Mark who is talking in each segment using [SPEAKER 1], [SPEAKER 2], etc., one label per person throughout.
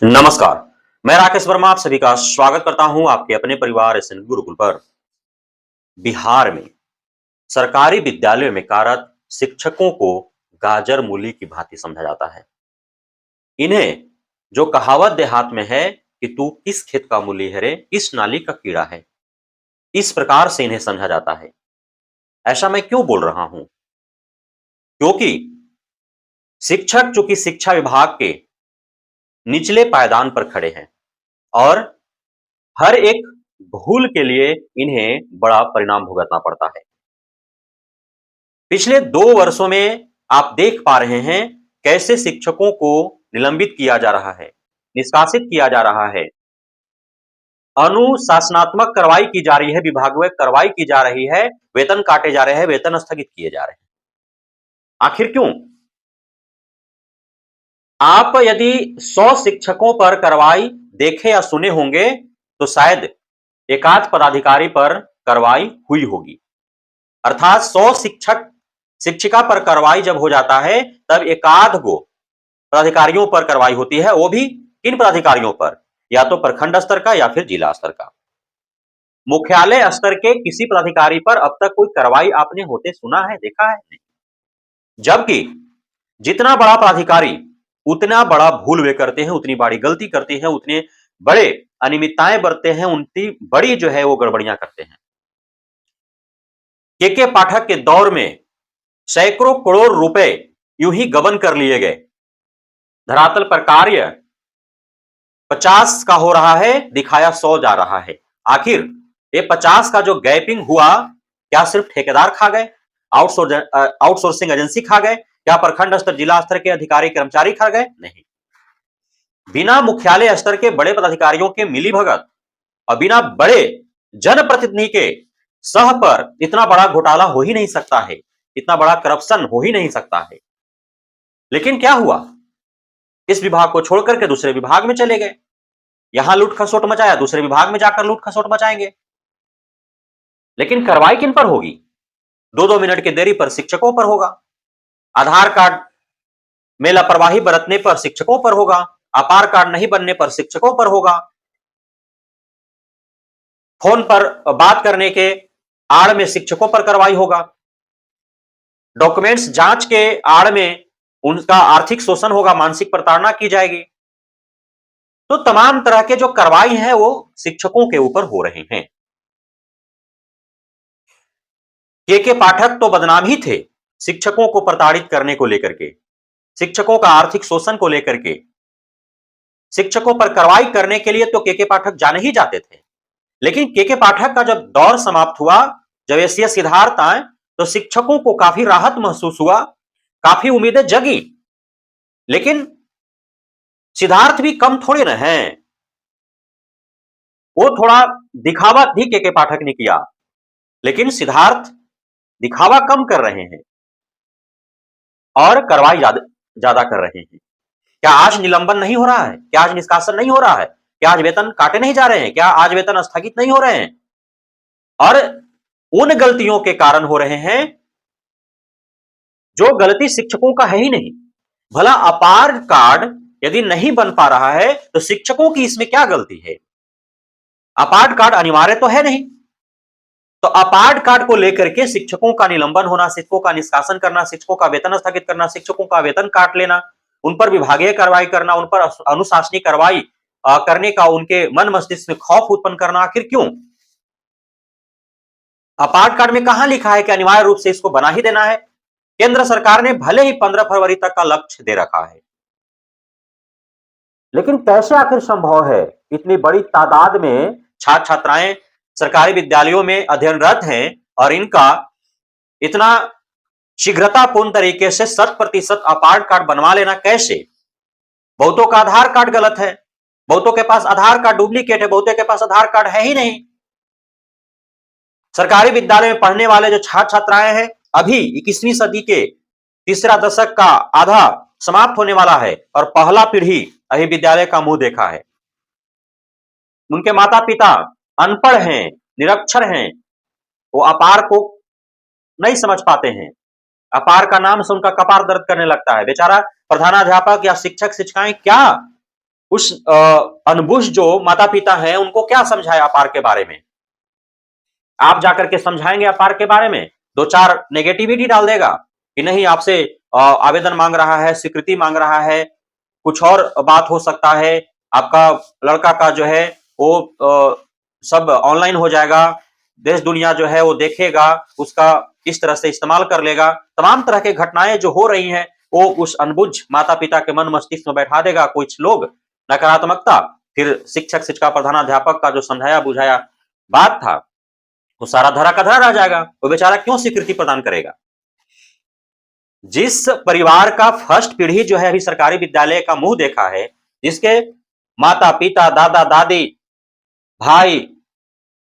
[SPEAKER 1] नमस्कार। मैं राकेश वर्मा आप सभी का स्वागत करता हूं आपके अपने परिवार एसएन गुरुकुल पर। बिहार में सरकारी विद्यालयों में कार्यरत शिक्षकों को गाजर मूली की भांति समझा जाता है। इन्हें जो कहावत देहात में है कि तू किस खेत का मूली है रे, किस नाली का कीड़ा है, इस प्रकार से इन्हें समझा जाता है। ऐसा मैं क्यों बोल रहा हूं? क्योंकि शिक्षक चूंकि शिक्षा विभाग के निचले पायदान पर खड़े हैं और हर एक भूल के लिए इन्हें बड़ा परिणाम भुगतना पड़ता है। पिछले 2 वर्षों में आप देख पा रहे हैं कैसे शिक्षकों को निलंबित किया जा रहा है, निष्कासित किया जा रहा है, अनुशासनात्मक कार्रवाई की जा रही है, विभागीय कार्रवाई की जा रही है, वेतन काटे जा रहे हैं, वेतन स्थगित किए जा रहे हैं। आखिर क्यों? आप यदि 100 शिक्षकों पर कार्रवाई देखे या सुने होंगे तो शायद एकाध पदाधिकारी पर कार्रवाई हुई होगी। अर्थात 100 शिक्षक शिक्षिका पर कार्रवाई जब हो जाता है तब एकाध गो पदाधिकारियों पर कार्रवाई होती है। वो भी किन पदाधिकारियों पर? या तो प्रखंड स्तर का या फिर जिला स्तर का। मुख्यालय स्तर के किसी पदाधिकारी पर अब तक कोई कार्रवाई आपने होते सुना है, देखा है? नहीं। जबकि जितना बड़ा पदाधिकारी उतना बड़ा भूल वे करते हैं, उतनी बड़ी गलती करते हैं, उतने बड़े अनियमितताएं बरतते हैं, उनकी बड़ी जो है वो गड़बड़ियां करते हैं। के पाठक के दौर में सैकड़ों करोड़ रुपए यूं ही गबन कर लिए गए। धरातल पर कार्य 50 का हो रहा है, दिखाया 100 जा रहा है। आखिर ये 50 का जो गैपिंग हुआ, क्या सिर्फ ठेकेदार खा गए? आउटसोर्सिंग एजेंसी खा गए? क्या प्रखंड स्तर जिला स्तर के अधिकारी कर्मचारी खा गए? नहीं। बिना मुख्यालय स्तर के बड़े पदाधिकारियों के मिलीभगत और बिना बड़े जनप्रतिनिधि के सह पर इतना बड़ा घोटाला हो ही नहीं सकता है, इतना बड़ा करप्शन हो ही नहीं सकता है। लेकिन क्या हुआ? इस विभाग को छोड़कर के दूसरे विभाग में चले गए। यहां लूट खसोट मचाया, दूसरे विभाग में जाकर लूट खसोट मचाएंगे। लेकिन कार्रवाई किन पर होगी? 2-2 मिनट की देरी पर शिक्षकों पर होगा। आधार कार्ड में लापरवाही बरतने पर शिक्षकों पर होगा। आधार कार्ड नहीं बनने पर शिक्षकों पर होगा। फोन पर बात करने के आड़ में शिक्षकों पर कार्रवाई होगा। डॉक्यूमेंट्स जांच के आड़ में उनका आर्थिक शोषण होगा, मानसिक प्रताड़ना की जाएगी। तो तमाम तरह के जो कार्रवाई हैं वो शिक्षकों के ऊपर हो रहे हैं। के पाठक तो बदनाम ही थे शिक्षकों को प्रताड़ित करने को लेकर के, शिक्षकों का आर्थिक शोषण को लेकर के। शिक्षकों पर कार्रवाई करने के लिए तो के पाठक जाने ही जाते थे। लेकिन के पाठक का जब दौर समाप्त हुआ, जब एसीएस सिद्धार्थ आए, तो शिक्षकों को काफी राहत महसूस हुआ, काफी उम्मीदें जगी। लेकिन सिद्धार्थ भी कम थोड़े न हैं। वो थोड़ा दिखावा भी के पाठक ने किया, लेकिन सिद्धार्थ दिखावा कम कर रहे हैं और कार्रवाई ज्यादा कर रहे हैं। क्या आज निलंबन नहीं हो रहा है? क्या आज निष्कासन नहीं हो रहा है? क्या आज वेतन काटे नहीं जा रहे हैं? क्या आज वेतन स्थगित नहीं हो रहे हैं? और उन गलतियों के कारण हो रहे हैं जो गलती शिक्षकों का है ही नहीं। भला अपार कार्ड यदि नहीं बन पा रहा है तो शिक्षकों की इसमें क्या गलती है? अपार्ट कार्ड अनिवार्य तो है नहीं। तो अपार्ट कार्ड को लेकर के शिक्षकों का निलंबन होना, शिक्षकों का निष्कासन करना, शिक्षकों का वेतन स्थगित करना, शिक्षकों का वेतन काट लेना, उन पर विभागीय कार्रवाई करना, उन पर अनुशासनिक कार्रवाई करने का उनके मन मस्तिष्क में खौफ उत्पन्न करना, आखिर क्यों? अपार्ट कार्ड में कहां लिखा है कि अनिवार्य रूप से इसको बना ही देना है? केंद्र सरकार ने भले ही 15 फरवरी तक का लक्ष्य दे रखा है, लेकिन कैसे आखिर संभव है इतनी बड़ी तादाद में छात्र छात्राएं सरकारी विद्यालयों में अध्ययनरत हैं और इनका इतना शीघ्रतापूर्ण तरीके से 100% अपार्ट कार्ड बनवा लेना कैसे? बहुतों का आधार कार्ड गलत है, बहुतों के पास आधार कार्ड डुप्लीकेट है, बहुतों के पास आधार कार्ड है ही नहीं। सरकारी विद्यालय में पढ़ने वाले जो छात्र छात्राएं हैं, अभी 21वीं सदी के तीसरा दशक का आधा समाप्त होने वाला है और पहला पीढ़ी अभी विद्यालय का मुंह देखा है। उनके माता पिता अनपढ़ हैं, निरक्षर हैं, वो अपार को नहीं समझ पाते हैं। अपार का नाम से उनका कपार दर्द करने लगता है। बेचारा प्रधानाध्यापक या शिक्षक शिक्षिकाएं क्या उस अनबुझ जो माता पिता हैं उनको क्या समझाया अपार के बारे में? आप जाकर के समझाएंगे अपार के बारे में, दो चार नेगेटिविटी डाल देगा कि नहीं आपसे आवेदन मांग रहा है, स्वीकृति मांग रहा है, कुछ और बात हो सकता है, आपका लड़का का जो है वो सब ऑनलाइन हो जाएगा, देश दुनिया जो है वो देखेगा, उसका इस तरह से इस्तेमाल कर लेगा। तमाम तरह के घटनाएं जो हो रही हैं वो उस अनबुझ माता पिता के मन मस्तिष्क में बैठा देगा कुछ लोग नकारात्मकता। फिर शिक्षक शिक्षा प्रधानाध्यापक का जो समझाया बुझाया बात था वो सारा धरा का धरा रह जाएगा। वो बेचारा क्यों स्वीकृति प्रदान करेगा? जिस परिवार का फर्स्ट पीढ़ी जो है अभी सरकारी विद्यालय का मुंह देखा है, जिसके माता पिता दादा दादी भाई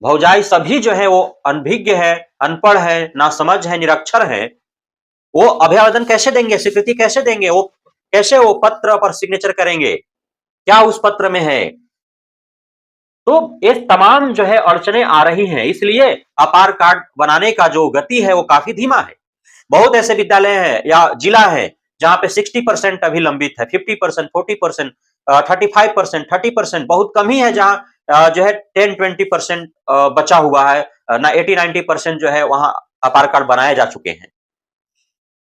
[SPEAKER 1] भौजाई सभी जो है वो अनभिज्ञ है, अनपढ़ है, नासमझ है, निरक्षर है, वो अभ्यावेदन कैसे देंगे, स्वीकृति कैसे देंगे, वो कैसे वो पत्र पर सिग्नेचर करेंगे, क्या उस पत्र में है? तो ये तमाम जो है अड़चने आ रही हैं, इसलिए अपार कार्ड बनाने का जो गति है वो काफी धीमा है। बहुत ऐसे विद्यालय हैं या जिला है जहां पे 60% अभी लंबित है, 50%, 40%, 35%, 30%, बहुत कम ही है जहां जो है 10-20% बचा हुआ है, ना 80-90% जो है वहां अपार कार्ड बनाए जा चुके हैं।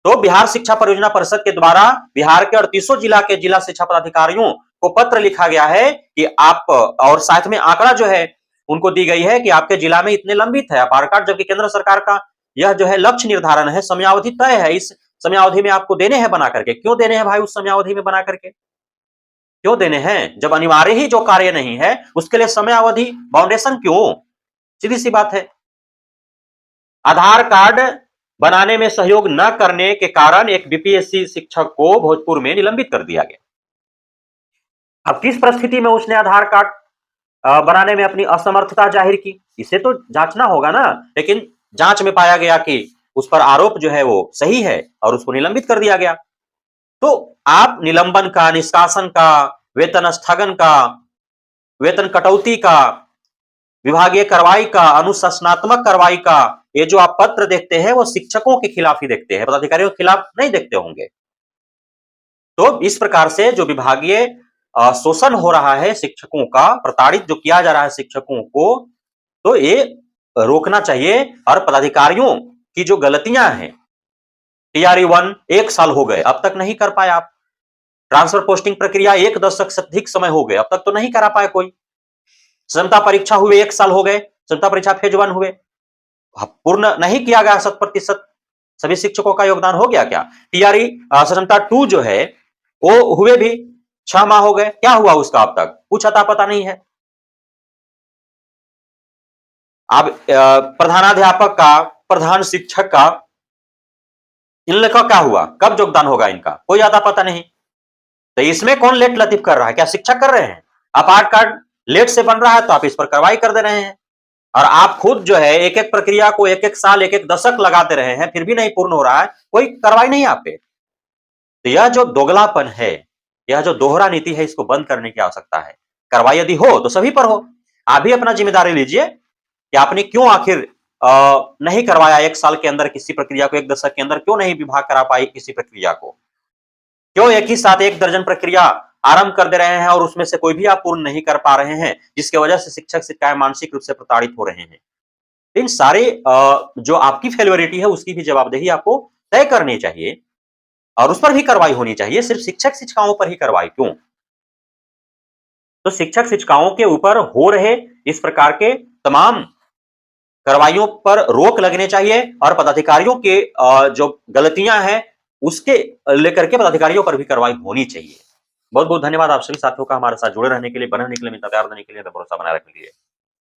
[SPEAKER 1] तो बिहार शिक्षा परियोजना परिषद के द्वारा बिहार के 38 जिला के जिला शिक्षा पदाधिकारियों को पत्र लिखा गया है कि आप, और साथ में आंकड़ा जो है उनको दी गई है कि आपके जिला में इतने लंबित है अपार कार्ड, जबकि केंद्र सरकार का यह जो है लक्ष्य निर्धारण है, समयावधि तय है, इस समयावधि में आपको देने हैं बना करके। क्यों देने हैं भाई उस समयावधि में बना करके? क्यों देने हैं? जब अनिवार्य ही जो कार्य नहीं है उसके लिए समयावधि बाउंडेशन क्यों? सीधी सी बात है। आधार कार्ड बनाने में सहयोग न करने के कारण एक बीपीएससी शिक्षक को भोजपुर में निलंबित कर दिया गया। अब किस परिस्थिति में उसने आधार कार्ड बनाने में अपनी असमर्थता जाहिर की, इसे तो जांचना होगा ना। लेकिन जांच में पाया गया कि उस पर आरोप जो है वो सही है और उसको निलंबित कर दिया गया। तो आप निलंबन का, निष्कासन का, वेतन स्थगन का, वेतन कटौती का, विभागीय कार्रवाई का, अनुशासनात्मक कार्रवाई का, ये जो आप पत्र देखते हैं वो शिक्षकों के खिलाफ ही देखते हैं, पदाधिकारियों के खिलाफ नहीं देखते होंगे। तो इस प्रकार से जो विभागीय शोषण हो रहा है शिक्षकों का, प्रताड़ित जो किया जा रहा है शिक्षकों को, तो ये रोकना चाहिए। और पदाधिकारियों की जो गलतियां हैं, टीआरई 1 1 साल हो गए, अब तक नहीं कर पाए आप। ट्रांसफर पोस्टिंग प्रक्रिया 1 दशक से अधिक समय हो गए, अब तक तो नहीं करा पाए कोई। क्षमता परीक्षा हुए 1 साल हो गए, क्षमता परीक्षा फेज 1 हुए, पूर्ण नहीं किया गया 100%। सभी शिक्षकों का योगदान हो गया क्या? टीआरई क्षमता 2 जो है वो हुए भी 6 माह हो गए, क्या हुआ उसका अब तक? कुछ अता पता नहीं है। अब प्रधानाध्यापक का, प्रधान शिक्षक का, इन लोग का क्या हुआ? कब योगदान होगा इनका? कोई अता पता नहीं। तो इसमें कौन लेट लतीफ कर रहा है? क्या शिक्षक कर रहे हैं? आधार कार्ड लेट से बन रहा है तो आप इस पर कार्रवाई कर दे रहे हैं, और आप खुद जो है एक एक प्रक्रिया को एक एक साल, एक एक दशक लगाते रहे हैं, फिर भी नहीं पूर्ण हो रहा है, कोई कार्रवाई नहीं आप पे। तो यह जो दोगलापन है, यह जो दोहरा नीति है, इसको बंद करने की आवश्यकता है। कार्रवाई यदि हो तो सभी पर हो। आप भी अपना जिम्मेदारी लीजिए कि आपने क्यों आखिर नहीं करवाया 1 साल के अंदर किसी प्रक्रिया को, 1 दशक के अंदर क्यों नहीं विभाग करा पाई किसी प्रक्रिया को? क्यों एक ही साथ 1 दर्जन प्रक्रिया आरंभ कर दे रहे हैं और उसमें से कोई भी आप पूर्ण नहीं कर पा रहे हैं, जिसकी वजह से शिक्षक शिक्षाएं मानसिक रूप से प्रताड़ित हो रहे हैं। इन सारे जो आपकी फेलियरिटी है उसकी भी जवाबदेही आपको तय करनी चाहिए और उस पर भी कार्रवाई होनी चाहिए। सिर्फ शिक्षक शिक्षिकाओं पर ही कार्रवाई क्यों? तो शिक्षक शिक्षिकाओं के ऊपर हो रहे इस प्रकार के तमाम कार्रवाइयों पर रोक लगने चाहिए, और पदाधिकारियों के जो गलतियां हैं उसके लेकर के पदाधिकारियों पर भी कार्रवाई होनी चाहिए। बहुत बहुत धन्यवाद आप सभी साथियों का हमारे साथ जुड़े रहने के लिए, बने रहने के लिए, मित्रता देने के लिए, भरोसा बनाए रखने के लिए।